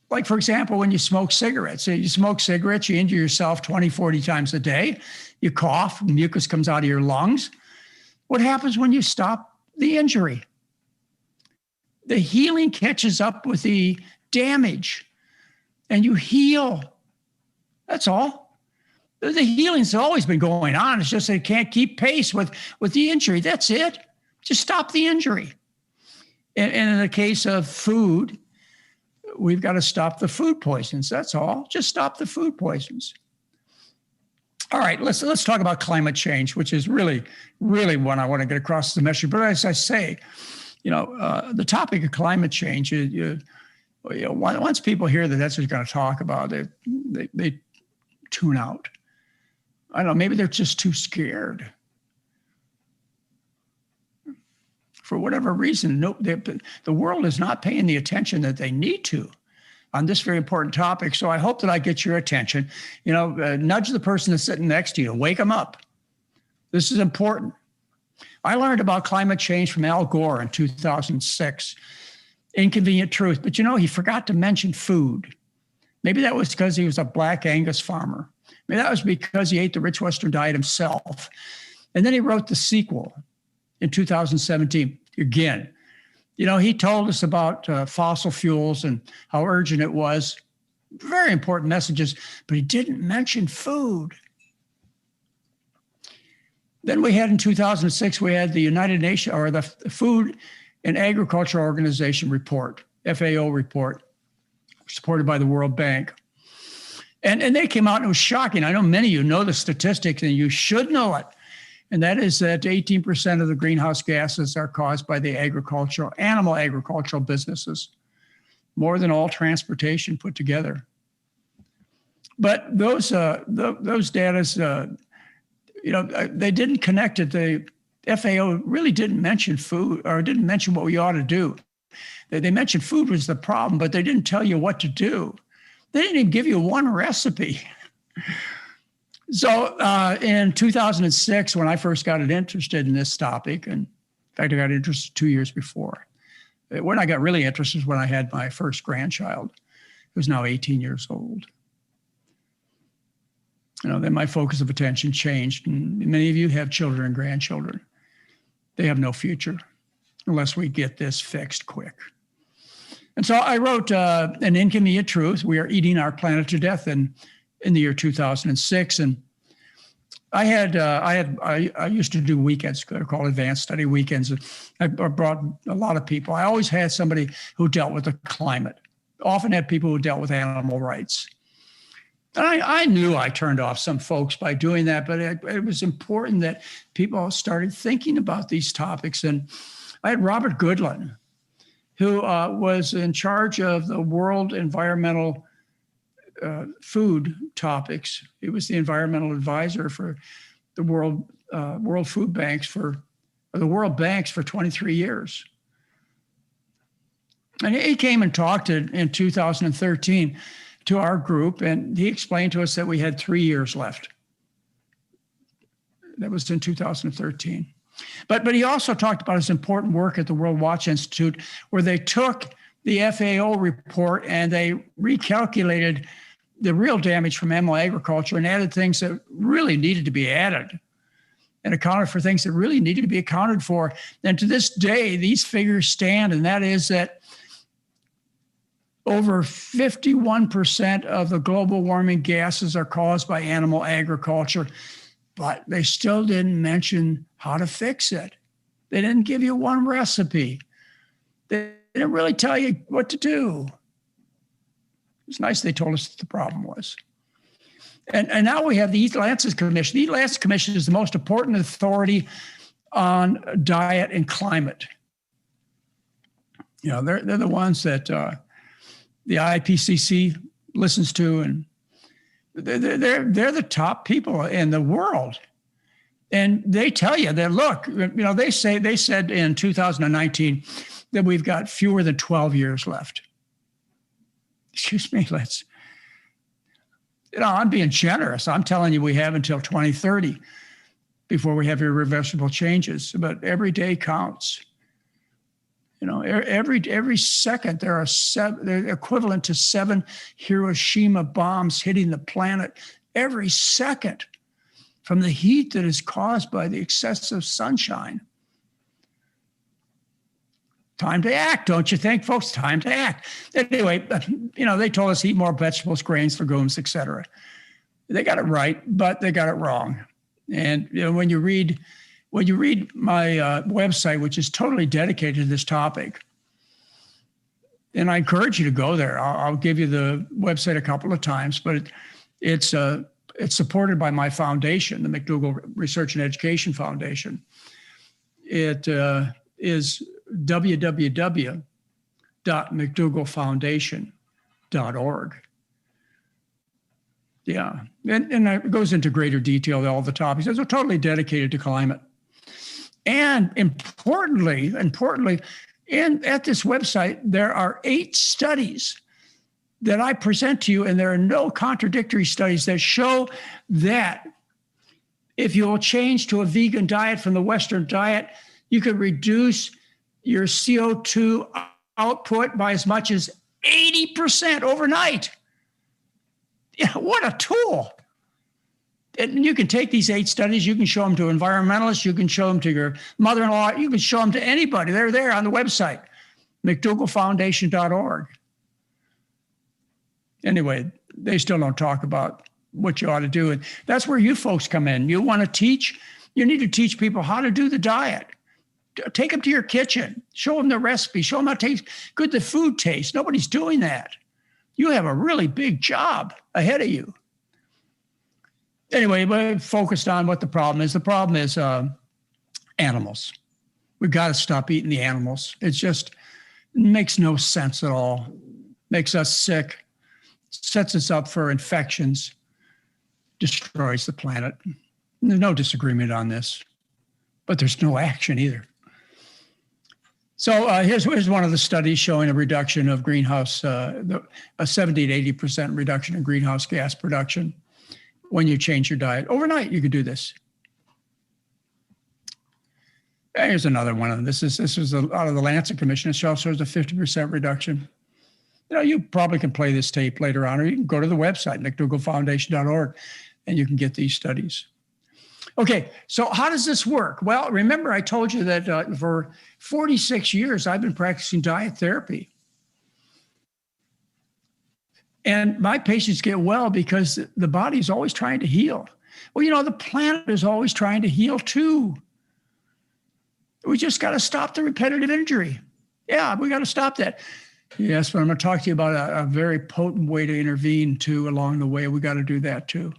Like, for example, when you smoke cigarettes, you injure yourself 20, 40 times a day. You cough, mucus comes out of your lungs. What happens when you stop the injury? The healing catches up with the damage and you heal. That's all. The healing's always been going on. It's just that it can't keep pace with the injury. That's it. Just stop the injury. And in the case of food, we've got to stop the food poisons. That's all. Just stop the food poisons. All right, let's talk about climate change, which is really, really what I want to get across the message. But as I say, the topic of climate change, once people hear that that's what you're going to talk about, they tune out. I don't know, maybe they're just too scared. For whatever reason, the world is not paying the attention that they need to on this very important topic. So I hope that I get your attention. Nudge the person that's sitting next to you, wake them up. This is important. I learned about climate change from Al Gore in 2006. Inconvenient truth. But he forgot to mention food. Maybe that was because he was a black Angus farmer. Maybe that was because he ate the rich Western diet himself. And then he wrote the sequel in 2017. Again, he told us about fossil fuels and how urgent it was. Very important messages, but he didn't mention food. Then we had in 2006, we had the United Nations, or the Food and Agriculture Organization report, FAO report, supported by the World Bank. And they came out and it was shocking. I know many of you know the statistics and you should know it. And that is that 18% of the greenhouse gases are caused by the animal agricultural businesses, more than all transportation put together. But those data, they didn't connect it. The FAO really didn't mention food, or didn't mention what we ought to do. They mentioned food was the problem, but they didn't tell you what to do. They didn't even give you one recipe. So in 2006, when I first got interested in this topic, and in fact, I got interested 2 years before. When I got really interested was when I had my first grandchild, who's now 18 years old. Then my focus of attention changed. And many of you have children and grandchildren. They have no future unless we get this fixed quick. And so I wrote An Inconvenient Truth. We are eating our planet to death in the year 2006. And I used to do weekends, they're called advanced study weekends. I brought a lot of people. I always had somebody who dealt with the climate, often had people who dealt with animal rights. And I knew I turned off some folks by doing that, but it was important that people started thinking about these topics. And I had Robert Goodland, who was in charge of the world environmental food topics. He was the environmental advisor for the world food banks or the World Banks for 23 years. And he came and talked in 2013 to our group, and he explained to us that we had 3 years left. That was in 2013. But he also talked about his important work at the World Watch Institute, where they took the FAO report and they recalculated the real damage from animal agriculture and added things that really needed to be added and accounted for things that really needed to be accounted for. And to this day, these figures stand, and that is that over 51% of the global warming gases are caused by animal agriculture, but they still didn't mention how to fix it. They didn't give you one recipe. They didn't really tell you what to do. It's nice they told us what the problem was. And now we have the Eat Lancet Commission. The Eat Lancet Commission is the most important authority on diet and climate. You know, they're the ones that the IPCC listens to, and they're the top people in the world. And they tell you that, look, you know, they said in 2019 that we've got fewer than 12 years left. Excuse me, I'm being generous. I'm telling you, we have until 2030 before we have irreversible changes, but every day counts. You know, every second they're equivalent to 7 Hiroshima bombs hitting the planet every second from the heat that is caused by the excessive sunshine. Time to act, don't you think, folks? Time to act. Anyway, you know, they told us eat more vegetables, grains, legumes, etc. They got it right, but they got it wrong. And you know, when you read my website, which is totally dedicated to this topic, and I encourage you to go there. I'll give you the website a couple of times, but it's supported by my foundation, the McDougall Research and Education Foundation. It is www.mcdougallfoundation.org. Yeah, and it goes into greater detail, all the topics. It's totally dedicated to climate. And importantly, at this website, there are 8 studies that I present to you, and there are no contradictory studies that show that if you will change to a vegan diet from the Western diet, you could reduce your CO2 output by as much as 80% overnight. Yeah, what a tool. And you can take these 8 studies, you can show them to environmentalists, you can show them to your mother-in-law, you can show them to anybody. They're there on the website, McDougallfoundation.org. Anyway, they still don't talk about what you ought to do. And that's where you folks come in. You want to teach, you need to teach people how to do the diet. Take them to your kitchen, show them the recipe, show them how good the food tastes. Nobody's doing that. You have a really big job ahead of you. Anyway, we're focused on what the problem is. The problem is animals. We've got to stop eating the animals. It just makes no sense at all. Makes us sick, sets us up for infections, destroys the planet. There's no disagreement on this, but there's no action either. So here's one of the studies showing a reduction of greenhouse, a 70 to 80% reduction in greenhouse gas production when you change your diet. Overnight, you could do this. And here's another one of them. This was out of the Lancet Commission. It shows a 50% reduction. You know, you probably can play this tape later on, or you can go to the website, McDougallfoundation.org, and you can get these studies. Okay, so how does this work? Well, remember I told you that for 46 years, I've been practicing diet therapy. And my patients get well because the body is always trying to heal. Well, you know, the planet is always trying to heal too. We just got to stop the repetitive injury. Yeah, we got to stop that. Yes, but I'm going to talk to you about a very potent way to intervene too along the way. We got to do that too.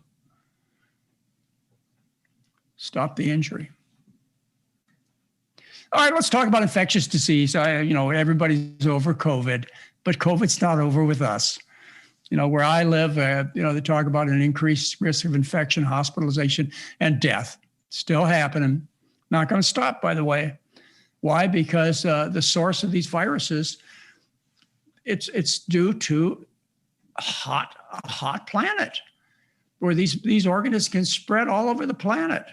Stop the injury. All right, let's talk about infectious disease. Everybody's over COVID, but COVID's not over with us. Where I live, they talk about an increased risk of infection, hospitalization, and death. Still happening. Not going to stop, by the way. Why? Because the source of these viruses, it's due to a hot planet where these organisms can spread all over the planet.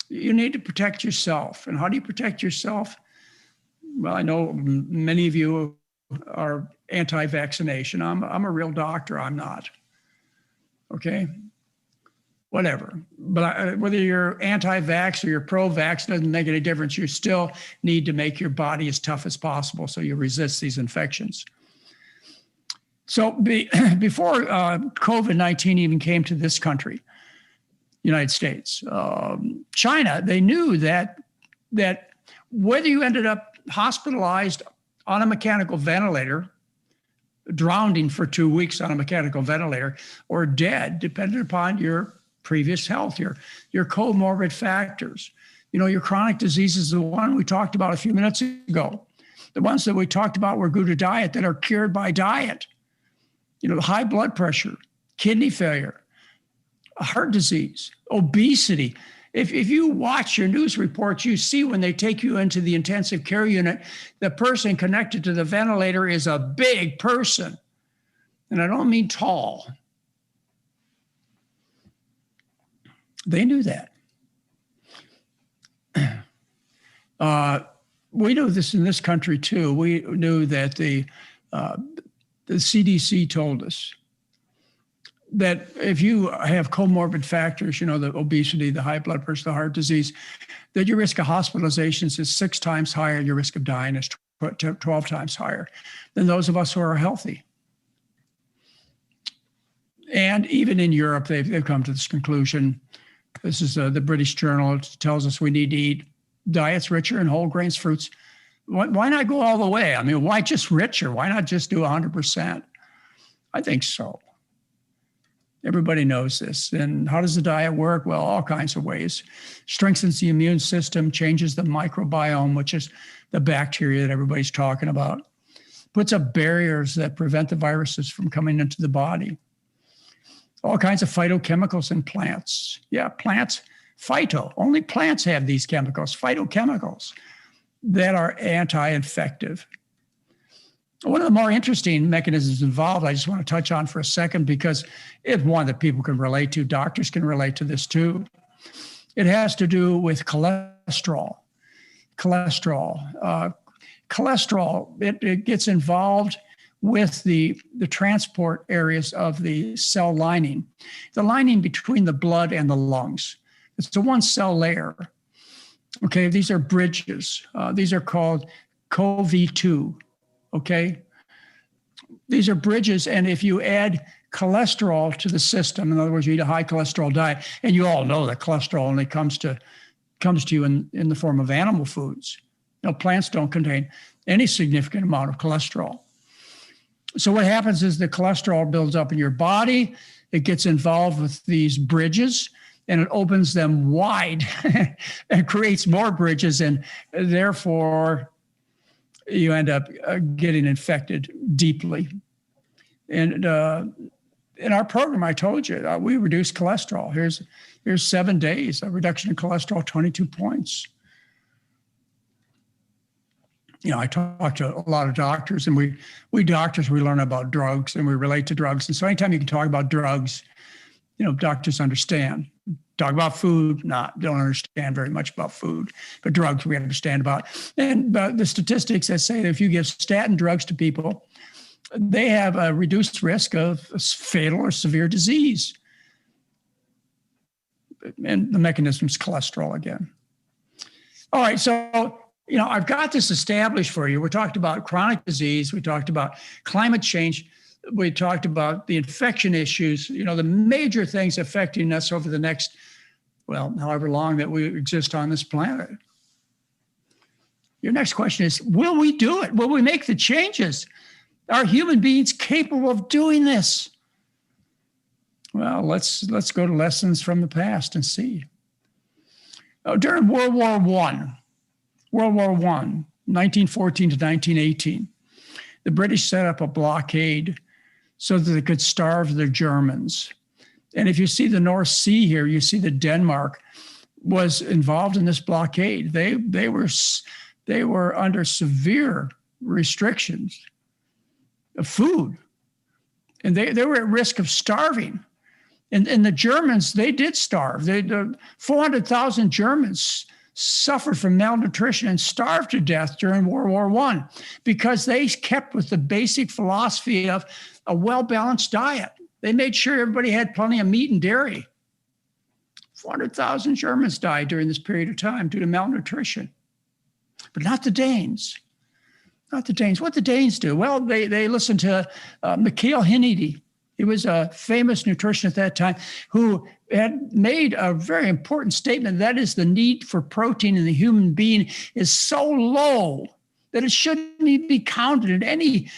You need to protect yourself. And how do you protect yourself? Well, I know many of you are anti-vaccination. I'm a real doctor. I'm not. Okay? Whatever. But whether you're anti-vax or you're pro-vax doesn't make any difference. You still need to make your body as tough as possible so you resist these infections. So before COVID-19 even came to this country, United States, China, they knew that whether you ended up hospitalized on a mechanical ventilator, drowning for 2 weeks on a mechanical ventilator, or dead, depending upon your previous health, your comorbid factors. Your chronic diseases, the one we talked about a few minutes ago, the ones that we talked about were good to diet that are cured by diet. High blood pressure, kidney failure, heart disease, obesity. If you watch your news reports, you see when they take you into the intensive care unit, the person connected to the ventilator is a big person. And I don't mean tall. They knew that. We knew this in this country too. We knew that the CDC told us that if you have comorbid factors, the obesity, the high blood pressure, the heart disease, that your risk of hospitalizations is 6 times higher, your risk of dying is 12 times higher than those of us who are healthy. And even in Europe, they've come to this conclusion. This is the British Journal. It tells us we need to eat diets richer in whole grains, fruits. Why not go all the way? I mean, why just richer? Why not just do 100%? I think so. Everybody knows this. And how does the diet work? Well, all kinds of ways. Strengthens the immune system, changes the microbiome, which is the bacteria that everybody's talking about. Puts up barriers that prevent the viruses from coming into the body. All kinds of phytochemicals in plants. Yeah, plants, phyto. Only plants have these chemicals, phytochemicals, that are anti-infective. One of the more interesting mechanisms involved, I just want to touch on for a second because it's one that people can relate to. Doctors can relate to this too. It has to do with cholesterol. Cholesterol, it gets involved with the transport areas of the cell lining, the lining between the blood and the lungs. It's a one cell layer. Okay, these are bridges. These are called CoV2. Okay, these are bridges, and if you add cholesterol to the system, in other words, you eat a high cholesterol diet, and you all know that cholesterol only comes to you in the form of animal foods. Plants don't contain any significant amount of cholesterol. So what happens is the cholesterol builds up in your body. It gets involved with these bridges, and it opens them wide and creates more bridges, and therefore you end up getting infected deeply. And in our program, I told you, we reduce cholesterol. Here's 7 days, a reduction in cholesterol, 22 points. I talk to a lot of doctors, and we doctors, we learn about drugs and we relate to drugs. And so anytime you can talk about drugs, doctors understand. Talk about food, don't understand very much about food, but drugs we understand about. And the statistics that say that if you give statin drugs to people, they have a reduced risk of fatal or severe disease. And the mechanism is cholesterol again. All right, so I've got this established for you. We talked about chronic disease. We talked about climate change. We talked about the infection issues, the major things affecting us over the next, however long that we exist on this planet. Your next question is, will we do it? Will we make the changes? Are human beings capable of doing this? Well, let's go to lessons from the past and see. During World War I, 1914 to 1918, the British set up a blockade so that they could starve the Germans. And if you see the North Sea here, you see that Denmark was involved in this blockade. They were under severe restrictions of food, and they were at risk of starving. And the Germans, they did starve. 400,000 Germans suffered from malnutrition and starved to death during World War I because they kept with the basic philosophy of a well-balanced diet. They made sure everybody had plenty of meat and dairy. 400,000 Germans died during this period of time due to malnutrition. But not the Danes. Not the Danes. What the Danes do? Well, they listened to McDougall Foundation. He was a famous nutritionist at that time who had made a very important statement. That is, the need for protein in the human being is so low that it shouldn't be counted in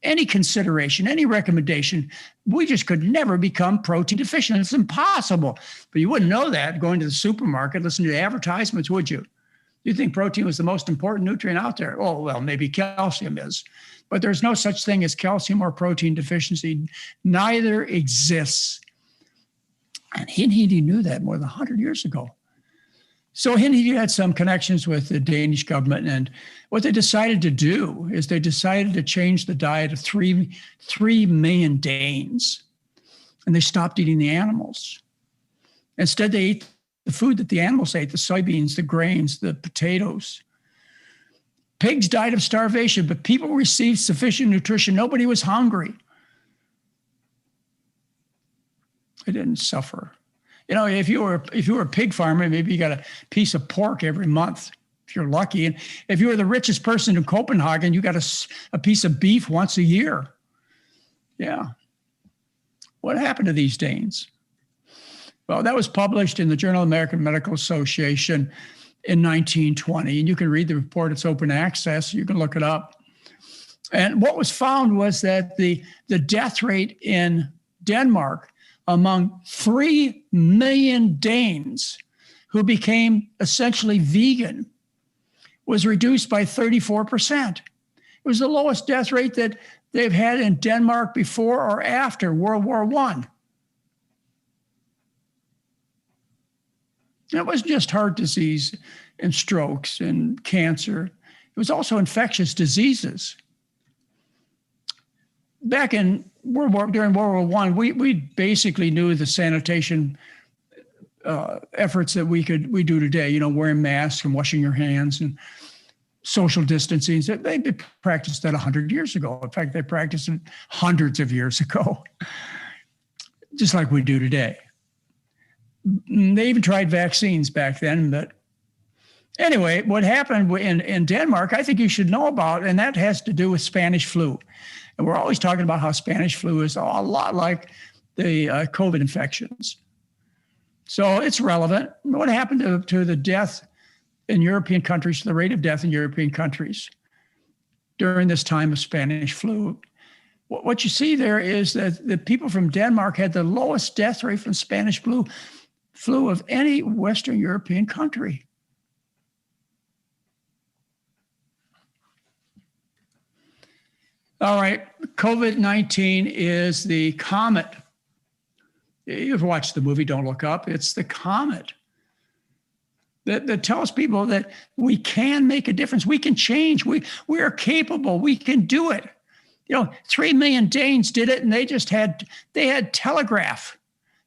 any consideration, any recommendation. We just could never become protein deficient. It's impossible. But you wouldn't know that going to the supermarket, listening to the advertisements, would you? You'd think protein was the most important nutrient out there. Oh, well, maybe calcium is. But there's no such thing as calcium or protein deficiency. Neither exists. And he knew that more than 100 years ago. So he had some connections with the Danish government. And what they decided to do is they decided to change the diet of 3 million Danes. And they stopped eating the animals. Instead, they ate the food that the animals ate, the soybeans, the grains, the potatoes. Pigs died of starvation, but people received sufficient nutrition. Nobody was hungry. They didn't suffer. You know, if you were a pig farmer, maybe you got a piece of pork every month, if you're lucky. And if you were the richest person in Copenhagen, you got a piece of beef once a year. Yeah. What happened to these Danes? Well, that was published in the Journal of the American Medical Association in 1920. And you can read the report. It's open access. You can look it up. And what was found was that the death rate in Denmark among 3 million Danes who became essentially vegan was reduced by 34%. It was the lowest death rate that they've had in Denmark before or after World War I. It wasn't just heart disease and strokes and cancer. It was also infectious diseases. Back in during World War I, we basically knew the sanitation efforts that we do today. You know, wearing masks and washing your hands and social distancing. They practiced that 100 years ago. In fact, they practiced it hundreds of years ago, just like we do today. They even tried vaccines back then. But anyway, what happened in Denmark, I think you should know about, and that has to do with Spanish flu. And we're always talking about how Spanish flu is a lot like the COVID infections. So it's relevant. What happened to the death in European countries, the rate of death in European countries during this time of Spanish flu? What you see there is that the people from Denmark had the lowest death rate from Spanish flu of any Western European country. All right, COVID-19 is the comet. You've watched the movie Don't Look Up. It's the comet that tells people that we can make a difference. We can change. We are capable. We can do it. You know, 3 million Danes did it, and they had telegraph.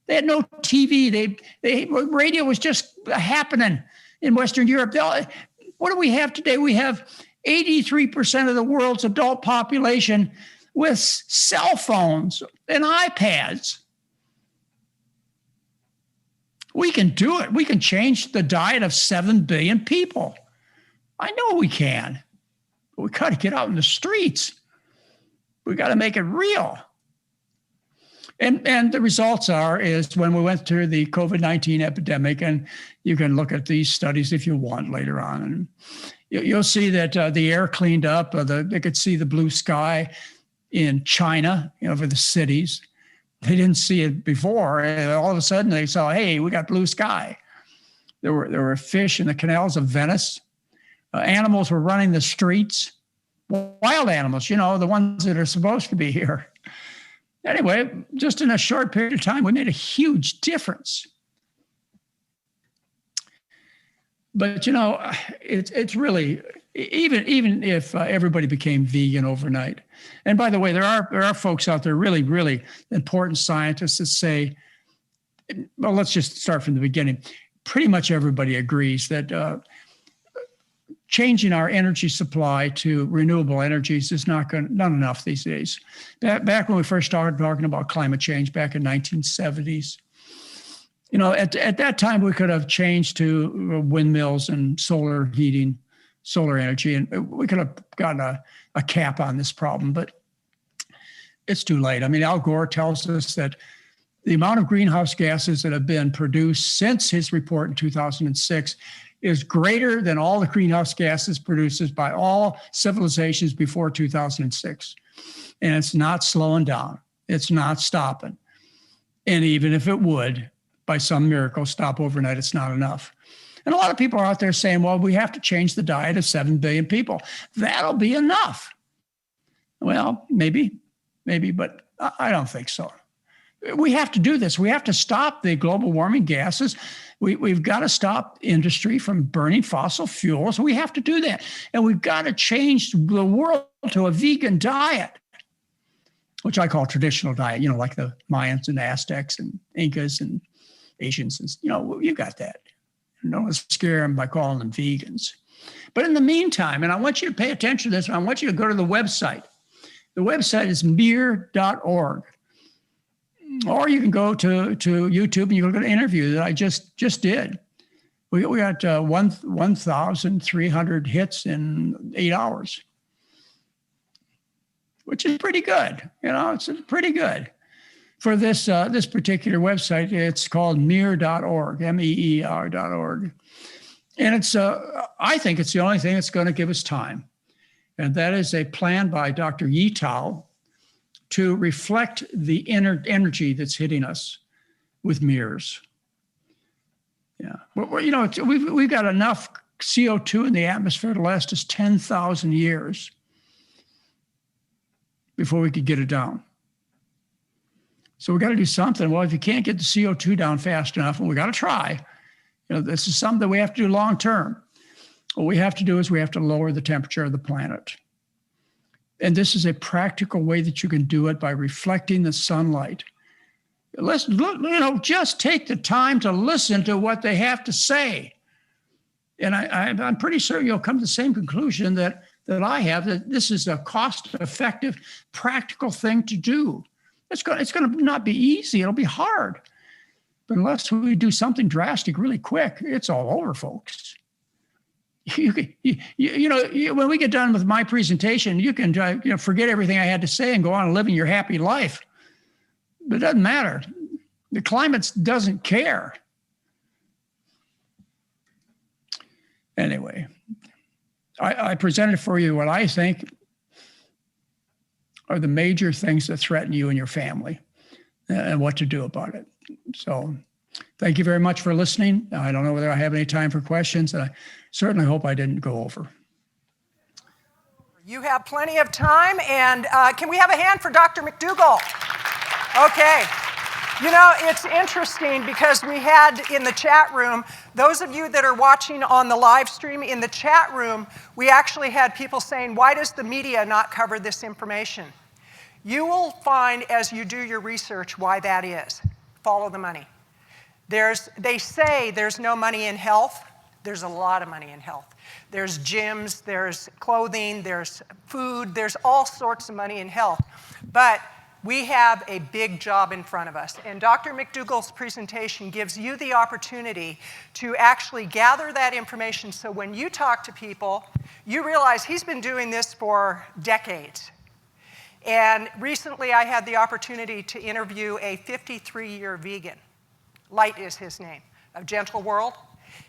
They had no TV. Radio was just happening in Western Europe. What do we have today? We have 83% of the world's adult population with cell phones and iPads. We can do it. We can change the diet of 7 billion people. I know we can. But we got to get out in the streets. We got to make it real. And the results is when we went through the COVID-19 epidemic, and you can look at these studies if you want later on, and you'll see that the air cleaned up. They could see the blue sky in China, over the cities. They didn't see it before. And all of a sudden they saw, hey, we got blue sky. There were fish in the canals of Venice. Animals were running the streets. Wild animals, the ones that are supposed to be here. Anyway, just in a short period of time, we made a huge difference. But, it's really, even if everybody became vegan overnight. And by the way, there are folks out there, really, really important scientists that say, well, let's just start from the beginning. Pretty much everybody agrees that changing our energy supply to renewable energies is not enough these days. Back when we first started talking about climate change back in 1970s, at that time we could have changed to windmills and solar heating, solar energy, and we could have gotten a cap on this problem, but it's too late. I mean, Al Gore tells us that the amount of greenhouse gases that have been produced since his report in 2006 is greater than all the greenhouse gases produced by all civilizations before 2006. And it's not slowing down. It's not stopping. And even if it would, by some miracle, stop overnight, it's not enough. And a lot of people are out there saying, well, we have to change the diet of 7 billion people. That'll be enough. Well, maybe, but I don't think so. We have to do this. We have to stop the global warming gases. We've got to stop industry from burning fossil fuels. We have to do that. And we've got to change the world to a vegan diet, which I call traditional diet, like the Mayans and Aztecs and Incas and Asians. And, you got that. Don't scare them by calling them vegans. But in the meantime, and I want you to pay attention to this, and I want you to go to the website. The website is mir.org. Or you can go to YouTube and you can look at an interview that I just did. We got 1,300 hits in 8 hours, which is pretty good. It's pretty good. For this particular website, it's called mir.org, MEER.org. And it's I think it's the only thing that's going to give us time. And that is a plan by Dr. Yitao to reflect the energy that's hitting us with mirrors. Yeah, we've got enough CO2 in the atmosphere to last us 10,000 years before we could get it down. So we got to do something. Well, if you can't get the CO2 down fast enough, and we got to try, this is something that we have to do long term. What we have to do is we have to lower the temperature of the planet. And this is a practical way that you can do it by reflecting the sunlight. Just take the time to listen to what they have to say. And I'm pretty certain you'll come to the same conclusion that I have, that this is a cost-effective, practical thing to do. It's going to not be easy. It'll be hard. But unless we do something drastic really quick, it's all over, folks. When we get done with my presentation, you can forget everything I had to say and go on living your happy life. But it doesn't matter. The climate doesn't care. Anyway, I presented for you what I think are the major things that threaten you and your family and what to do about it. So thank you very much for listening. I don't know whether I have any time for questions, and I certainly hope I didn't go over. You have plenty of time, and can we have a hand for Dr. McDougall? Okay. It's interesting because we had in the chat room, those of you that are watching on the live stream, in the chat room, we actually had people saying, why does the media not cover this information? You will find as you do your research why that is. Follow the money. They say there's no money in health. There's a lot of money in health. There's gyms, there's clothing, there's food, there's all sorts of money in health. But we have a big job in front of us. And Dr. McDougall's presentation gives you the opportunity to actually gather that information so when you talk to people, you realize he's been doing this for decades. And recently I had the opportunity to interview a 53-year vegan. Light is his name, of Gentle World.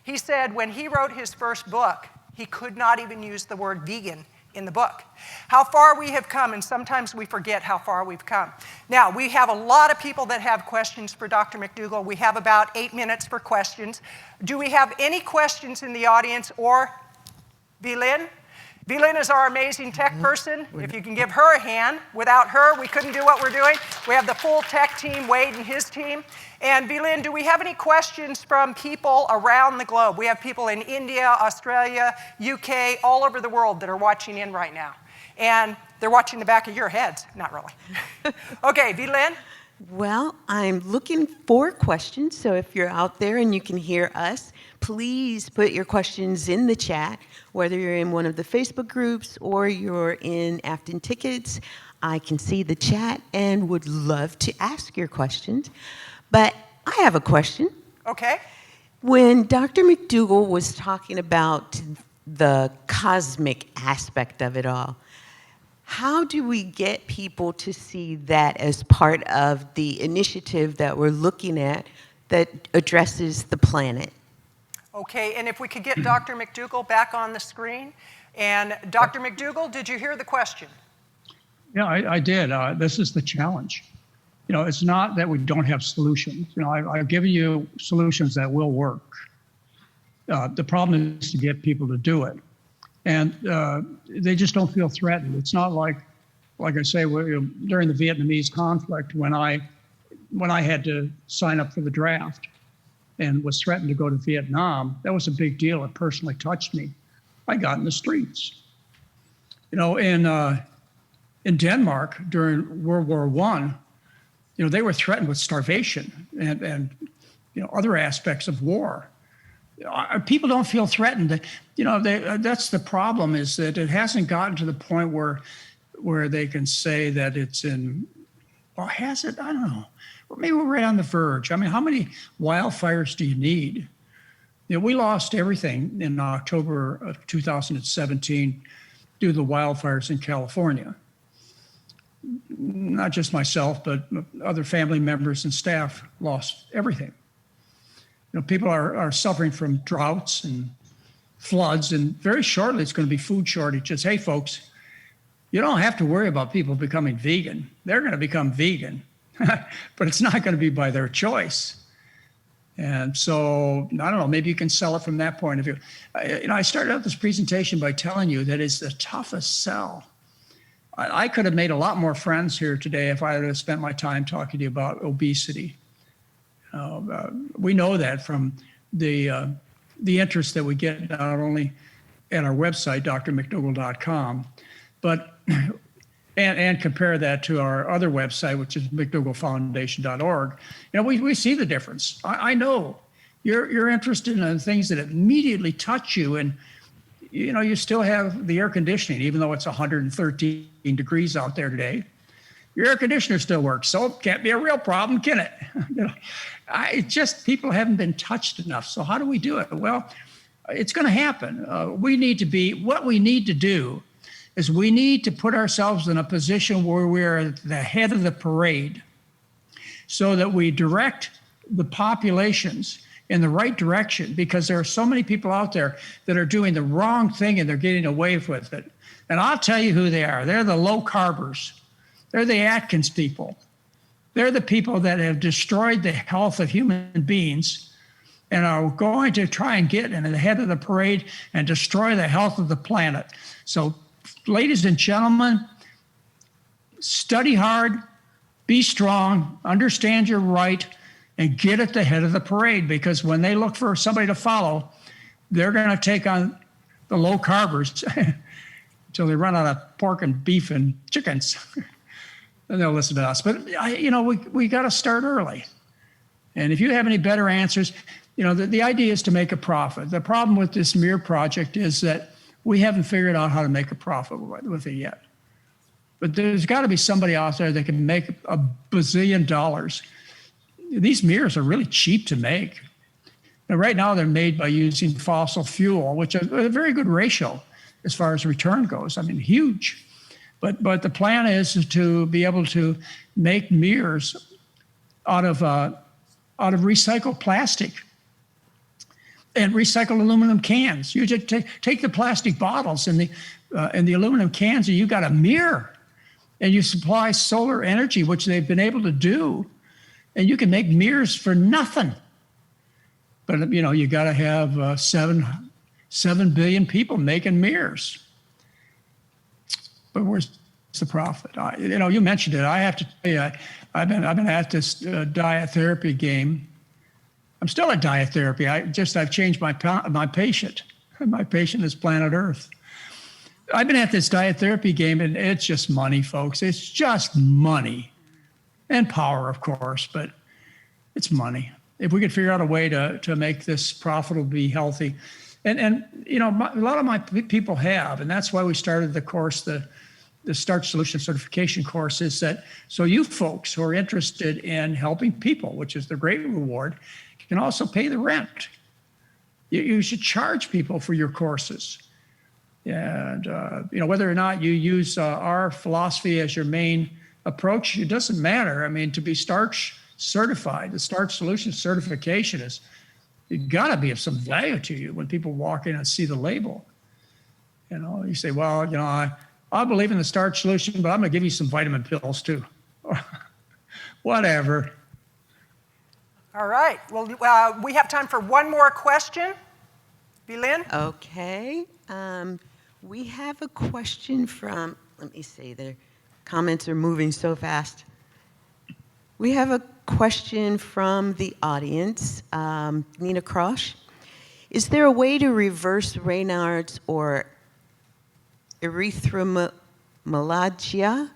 He said when he wrote his first book, he could not even use the word vegan in the book. How far we have come, and sometimes we forget how far we've come. Now, we have a lot of people that have questions for Dr. McDougall. We have about 8 minutes for questions. Do we have any questions in the audience, or Vlyn? Vlyn is our amazing tech person. If you can give her a hand. Without her, we couldn't do what we're doing. We have the full tech team, Wade and his team. And Vlyn, do we have any questions from people around the globe? We have people in India, Australia, UK, all over the world that are watching in right now. And they're watching the back of your heads. Not really. Okay, Vlyn? Well, I'm looking for questions, so if you're out there and you can hear us, please put your questions in the chat, whether you're in one of the Facebook groups or you're in Afton Tickets. I can see the chat and would love to ask your questions. But I have a question. Okay. When Dr. McDougall was talking about the cosmic aspect of it all, how do we get people to see that as part of the initiative that we're looking at that addresses the planet? Okay, and if we could get Dr. McDougall back on the screen. And Dr. McDougall, did you hear the question? Yeah, I did. This is the challenge. It's not that we don't have solutions. I've given you solutions that will work. The problem is to get people to do it. And they just don't feel threatened. It's not like I say, during the Vietnamese conflict, when I had to sign up for the draft and was threatened to go to Vietnam, that was a big deal. It personally touched me. I got in the streets. In Denmark during World War I, they were threatened with starvation and other aspects of war. People don't feel threatened. That's the problem, is that it hasn't gotten to the point where they can say that it's in, or has it? I don't know. Or maybe we're right on the verge. I mean, how many wildfires do you need? We lost everything in October of 2017 due to the wildfires in California. Not just myself, but other family members and staff lost everything. People are suffering from droughts and floods, and very shortly it's going to be food shortages. Hey, folks, you don't have to worry about people becoming vegan. They're going to become vegan, but it's not going to be by their choice. And so, I don't know, maybe you can sell it from that point of view. I started out this presentation by telling you that it's the toughest sell. I could have made a lot more friends here today if I had spent my time talking to you about obesity. We know that from the interest that we get not only at our website, drmcdougall.com, but and compare that to our other website, which is McDougallFoundation.org. We see the difference. I know you're interested in things that immediately touch you, and you still have the air conditioning, even though it's 113 degrees out there today. Your air conditioner still works, so it can't be a real problem, can it? People haven't been touched enough. So how do we do it? Well, it's going to happen. What we need to do is we need to put ourselves in a position where we're at the head of the parade so that we direct the populations in the right direction, because there are so many people out there that are doing the wrong thing and they're getting away with it. And I'll tell you who they are. They're the low carbers. They're the Atkins people. They're the people that have destroyed the health of human beings and are going to try and get in the head of the parade and destroy the health of the planet. So, ladies and gentlemen, study hard, be strong, understand your right, and get at the head of the parade, because when they look for somebody to follow, they're going to take on the low carbers until they run out of pork and beef and chickens. And they'll listen to us. But, we got to start early. And if you have any better answers, the idea is to make a profit. The problem with this MIR project is that we haven't figured out how to make a profit with it yet. But there's got to be somebody out there that can make $1 bazillion. These mirrors are really cheap to make. And right now they're made by using fossil fuel, which is a very good ratio as far as return goes. I mean, huge. But the plan is to be able to make mirrors out of recycled plastic. and recycle aluminum cans. You just take the plastic bottles and the aluminum cans, and you got a mirror, and you supply solar energy, which they've been able to do, and you can make mirrors for nothing. But you got to have 7 billion people making mirrors. But where's the profit? You mentioned it. I have to tell you, I've been at this diet therapy game. I'm still at diet therapy. I've changed my patient. My patient is planet Earth. I've been at this diet therapy game, and it's just money, folks. It's just money, and power, of course, but it's money. If we could figure out a way to make this profitable, be healthy, and a lot of my people have, and that's why we started the course, the Starch Solution Certification course, is that so you folks who are interested in helping people, which is the great reward, can also pay the rent. You should charge people for your courses. And, whether or not you use our philosophy as your main approach, it doesn't matter. I mean, to be Starch certified, the Starch Solution certification is, it got to be of some value to you when people walk in and see the label. You say, well, I believe in the Starch Solution, but I'm going to give you some vitamin pills too. Whatever. All right. Well, we have time for one more question. Belin? Okay. We have a question from, let me see, the comments are moving so fast. We have a question from the audience, Nina Krosh. Is there a way to reverse Raynaud's or erythromelalgia?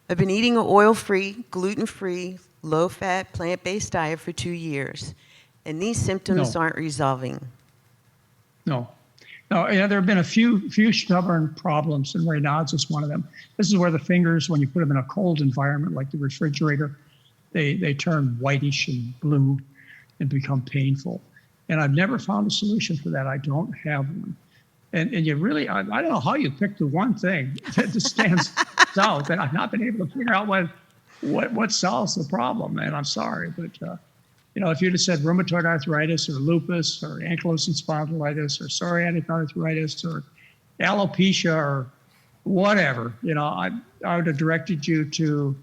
I've been eating an oil-free, gluten-free, low-fat, plant-based diet for 2 years, and these symptoms aren't resolving. No, there have been a few stubborn problems, and Raynaud's is one of them. This is where the fingers, when you put them in a cold environment like the refrigerator, they turn whitish and blue and become painful. And I've never found a solution for that. I don't have one. And you really, I don't know how you picked the one thing that stands out that I've not been able to figure out what solves the problem. And I'm sorry, but if you'd have said rheumatoid arthritis or lupus or ankylosing spondylitis or psoriatic arthritis or alopecia or whatever, I would have directed you to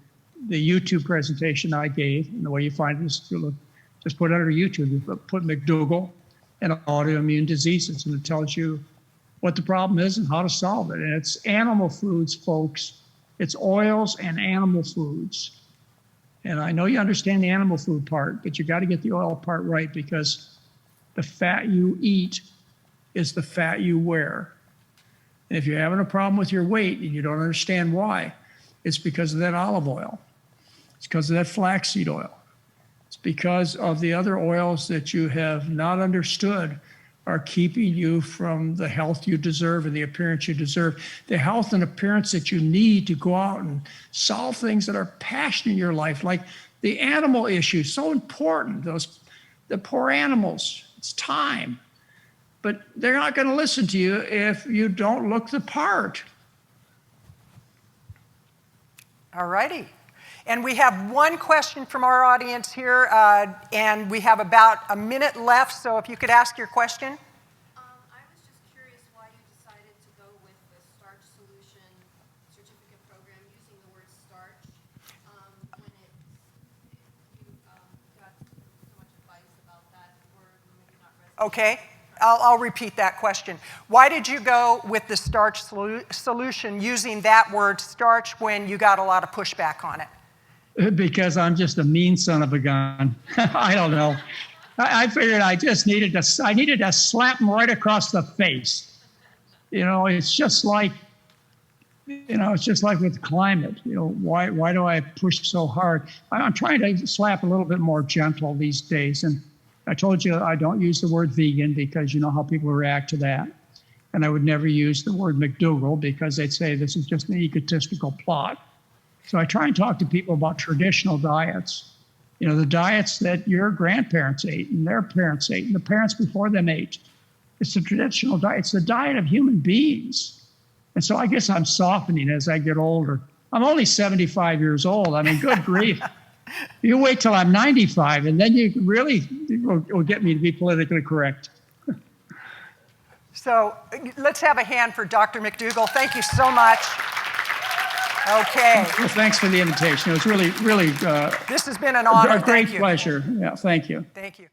the YouTube presentation I gave. And the way you find this, just put it under YouTube. You put McDougall and autoimmune diseases, and it tells you what the problem is and how to solve it. And it's animal foods, folks. It's oils and animal foods. And I know you understand the animal food part, but you got to get the oil part right, because the fat you eat is the fat you wear. And if you're having a problem with your weight and you don't understand why, it's because of that olive oil. It's because of that flaxseed oil. It's because of the other oils that you have not understood are keeping you from the health you deserve and the appearance you deserve, the health and appearance that you need to go out and solve things that are passion in your life, like the animal issue, so important, the poor animals, it's time. But they're not going to listen to you if you don't look the part. All righty. And we have one question from our audience here, and we have about a minute left, so if you could ask your question. I was just curious why you decided to go with the Starch Solution certificate program using the word starch when you got so much advice about that word, maybe not resonating. Okay. I'll repeat that question. Why did you go with the Starch Solution using that word starch when you got a lot of pushback on it? Because I'm just a mean son of a gun. I don't know. I figured I needed to slap him right across the face. It's just like with climate. Why do I push so hard? I'm trying to slap a little bit more gentle these days. And I told you I don't use the word vegan because you know how people react to that. And I would never use the word McDougall because they'd say this is just an egotistical plot. So I try and talk to people about traditional diets. The diets that your grandparents ate and their parents ate and the parents before them ate. It's the traditional diet. It's the diet of human beings. And so I guess I'm softening as I get older. I'm only 75 years old. I mean, good grief. You wait till I'm 95 and then you really will get me to be politically correct. So let's have a hand for Dr. McDougall. Thank you so much. Okay. Well, thanks for the invitation. It was really, This has been an honor. a great Thank you. pleasure. Yeah, thank you. Thank you.